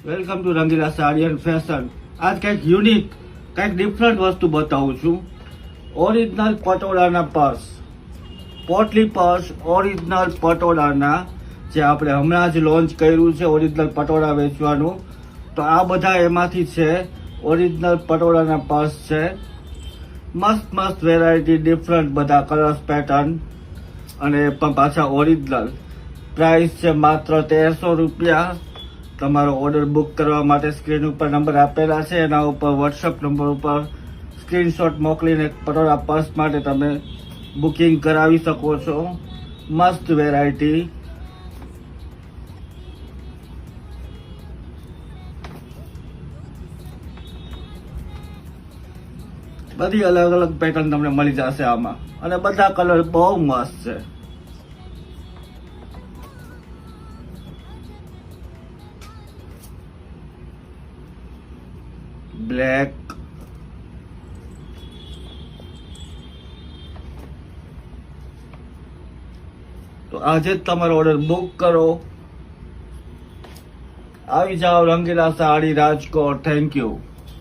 Welcome to Rangila sari and fashion. આજ કંઈક unique, કંઈક ડિફરન્ટ વસ્તુ બતાવું છું. ઓરિજિનલ પટોળાના પર્સ, પોટલી પર્સ ઓરિજિનલ પટોળાના, જે આપણે હમણાં જ લોન્ચ કર્યું છે ઓરિજિનલ પટોળા વેચવાનું. તો આ બધા એમાંથી છે, ઓરિજિનલ પટોળાના પર્સ છે. મસ્ત મસ્ત વેરાયટી, ડિફરન્ટ બધા કલર્સ, પેટર્ન, અને પણ પાછા ઓરિજિનલ. પ્રાઇસ છે માત્ર 1300 રૂપિયા. તમારો ઓર્ડર બુક કરવા માટે સ્ક્રીન ઉપર નંબર આપેલા છે, એના ઉપર વોટ્સઅપ નંબર ઉપર સ્ક્રીનશોટ મોકલીને પટોળા પર્સ માટે તમે બુકિંગ કરાવી શકો છો. મસ્ત વેરાયટી. બધી અલગ અલગ પેટર્ન તમને મળી જશે આમાં, અને બધા કલર બહુ મસ્ત છે. બ્લેક, તો આજે જ તમારો ઓર્ડર બુક કરો. આવી જાઓ રંગીલા સાડી રાજકોટ. Thank you.